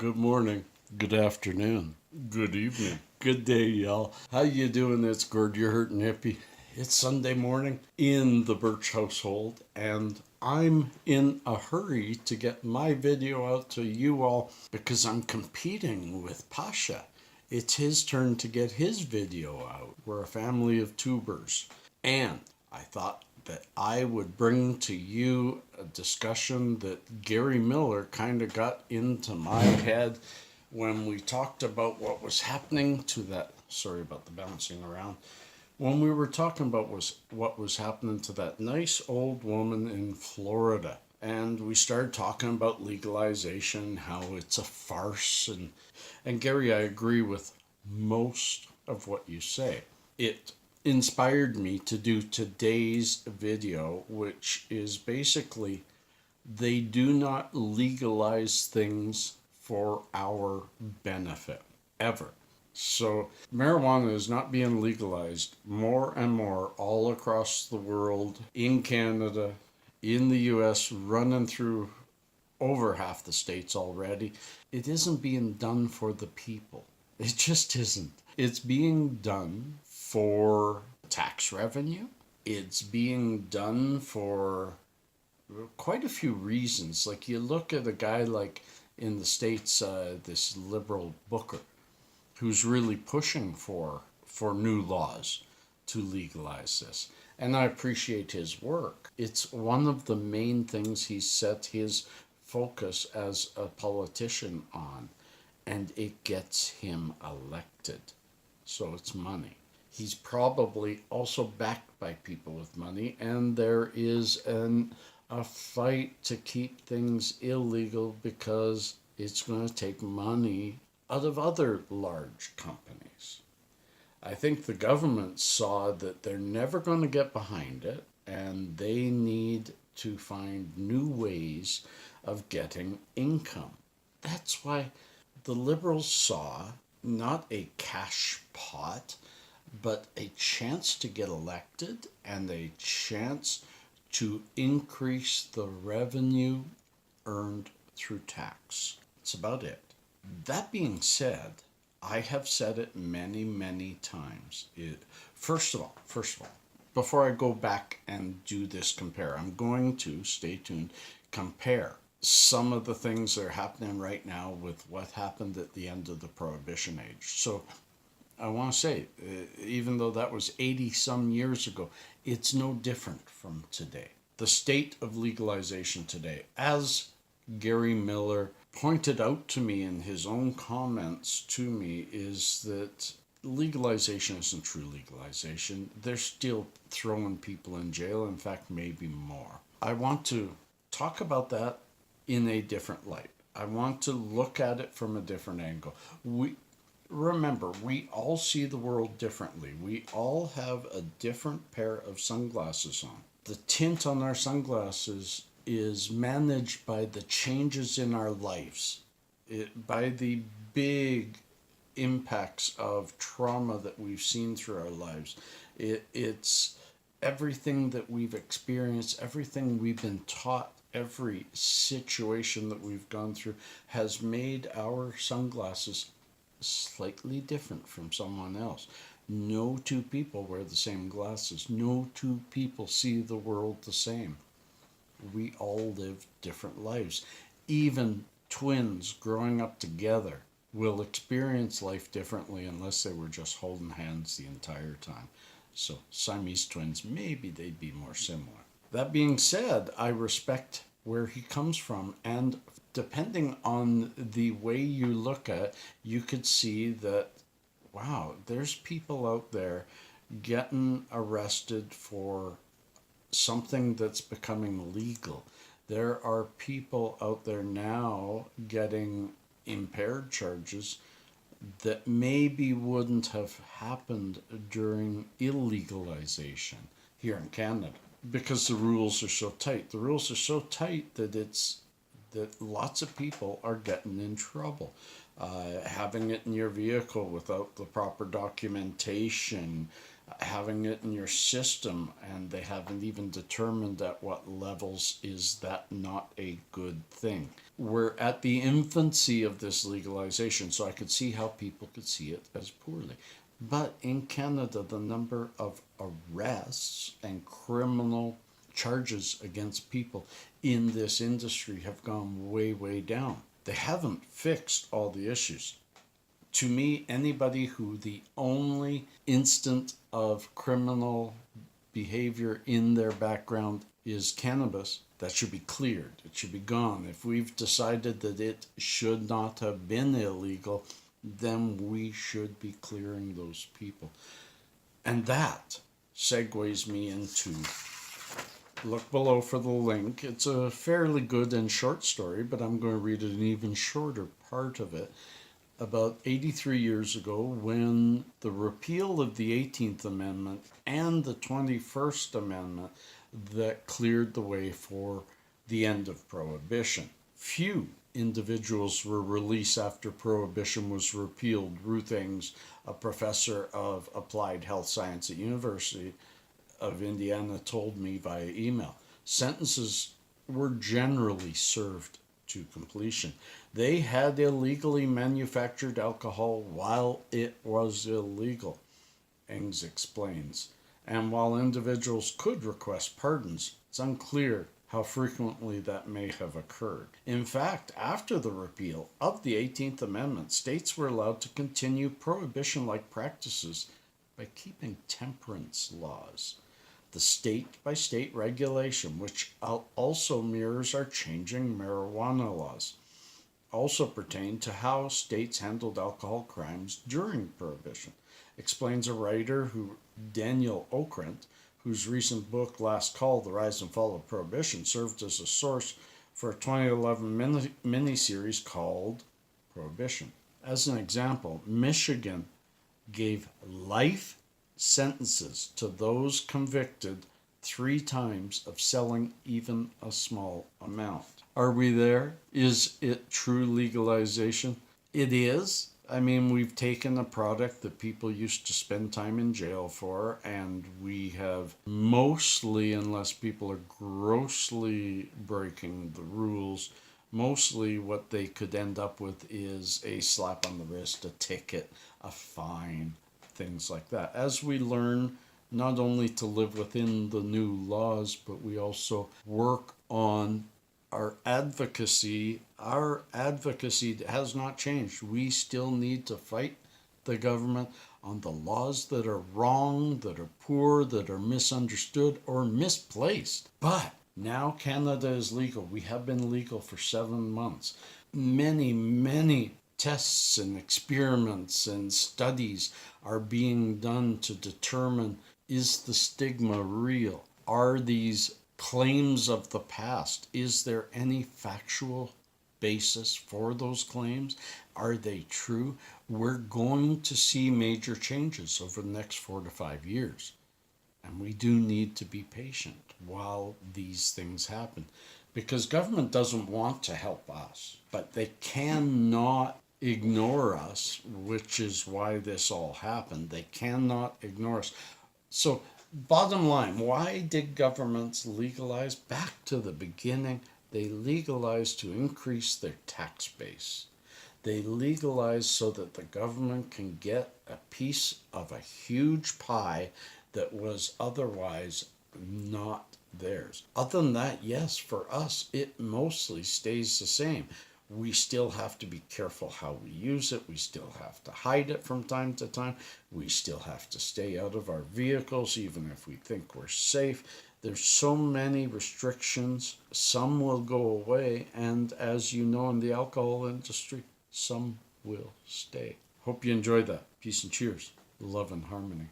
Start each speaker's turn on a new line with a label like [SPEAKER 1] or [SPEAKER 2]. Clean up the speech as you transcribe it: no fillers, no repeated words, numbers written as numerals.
[SPEAKER 1] Good morning, good afternoon, good evening, good day, y'all. How you doing? It's Gord, your hurting hippie. It's Sunday morning in the Birch household, and I'm in a hurry to get my video out to you all because I'm competing with Pasha. It's his turn to get his video out. We're a family of tubers, and I thought that I would bring to you a discussion that Gary Miller kind of got into my head when we talked about what was happening to that. Sorry about the bouncing around. When we were talking about what was happening to that nice old woman in Florida. And we started talking about legalization, how it's a farce. And Gary, I agree with most of what you say. It inspired me to do today's video, which is basically they do not legalize things for our benefit, ever. So marijuana is not being legalized more and more all across the world, in Canada, in the US, running through over half the states already. It isn't being done for the people. It just isn't. It's being done for tax revenue. It's being done for quite a few reasons. Like you look at a guy like in the States, this liberal Boechler, who's really pushing for new laws to legalize this. And I appreciate his work. It's one of the main things he set his focus as a politician on, and it gets him elected. So it's money. He's probably also backed by people with money, and there is a fight to keep things illegal because it's going to take money out of other large companies. I think the government saw that they're never going to get behind it, and they need to find new ways of getting income. That's why the Liberals saw not a cash pot, but a chance to get elected and a chance to increase the revenue earned through tax. That's about it. That being said, I have said it many, many times. First of all, before I go back and do this compare, I'm going to, stay tuned, compare some of the things that are happening right now with what happened at the end of the Prohibition age. So I want to say, even though that was 80 some years ago, it's no different from today. The state of legalization today, as Gary Miller pointed out to me in his own comments to me, is that legalization isn't true legalization. They're still throwing people in jail, in fact, maybe more. I want to talk about that in a different light. I want to look at it from a different angle. Remember, we all see the world differently. We all have a different pair of sunglasses on. The tint on our sunglasses is managed by the changes in our lives, by the big impacts of trauma that we've seen through our lives. It's everything that we've experienced, everything we've been taught, every situation that we've gone through has made our sunglasses slightly different from someone else. No two people wear the same glasses. No two people see the world the same. We all live different lives. Even twins growing up together will experience life differently unless they were just holding hands the entire time. So Siamese twins, maybe they'd be more similar. That being said, I respect where he comes from, and depending on the way you look at it, you could see that, wow, there's people out there getting arrested for something that's becoming legal. There are people out there now getting impaired charges that maybe wouldn't have happened during illegalization here in Canada, because the rules are so tight. The rules are so tight that lots of people are getting in trouble. Having it in your vehicle without the proper documentation, having it in your system, and they haven't even determined at what levels is that not a good thing. We're at the infancy of this legalization, so I could see how people could see it as poorly. But in Canada, the number of arrests and criminal charges against people in this industry have gone way, way down. They haven't fixed all the issues. To me, anybody who the only instant of criminal behavior in their background is cannabis, that should be cleared. It should be gone. If we've decided that it should not have been illegal, then we should be clearing those people. And that segues me into, look below for the link. It's a fairly good and short story, but I'm going to read an even shorter part of it. About 83 years ago, when the repeal of the 18th Amendment and the 21st Amendment that cleared the way for the end of Prohibition. Few individuals were released after Prohibition was repealed. Ruth Ings, a professor of applied health science at University of Indiana, told me via email. Sentences were generally served to completion. They had illegally manufactured alcohol while it was illegal, Ings explains. And while individuals could request pardons, it's unclear how frequently that may have occurred. In fact, after the repeal of the 18th Amendment, states were allowed to continue prohibition-like practices by keeping temperance laws. The state-by-state regulation, which also mirrors our changing marijuana laws, also pertained to how states handled alcohol crimes during Prohibition, explains a writer, Daniel Okrent, whose recent book, Last Call, The Rise and Fall of Prohibition, served as a source for a 2011 miniseries called Prohibition. As an example, Michigan gave life sentences to those convicted 3 times of selling even a small amount. Are we there? Is it true legalization? It is. I mean, we've taken a product that people used to spend time in jail for, and we have mostly, unless people are grossly breaking the rules, mostly what they could end up with is a slap on the wrist, a ticket, a fine, things like that. As we learn not only to live within the new laws, but we also work on our advocacy. Our advocacy has not changed. We still need to fight the government on the laws that are wrong, that are poor, that are misunderstood or misplaced. But now Canada is legal. We have been legal for 7 months. Many tests and experiments and studies are being done to determine, is the stigma real? Are these claims of the past, is there any factual basis for those claims? Are they true? We're going to see major changes over the next 4 to 5 years. And we do need to be patient while these things happen. Because government doesn't want to help us, but they cannot ignore us, which is why this all happened. They cannot ignore us. So bottom line, why did governments legalize? Back to the beginning, they legalized to increase their tax base. They legalized so that the government can get a piece of a huge pie that was otherwise not theirs. Other than that, yes, for us, it mostly stays the same. We still have to be careful how we use it. We still have to hide it from time to time. We still have to stay out of our vehicles, even if we think we're safe. There's so many restrictions. Some will go away. And as you know, in the alcohol industry, some will stay. Hope you enjoyed that. Peace and cheers. Love and harmony.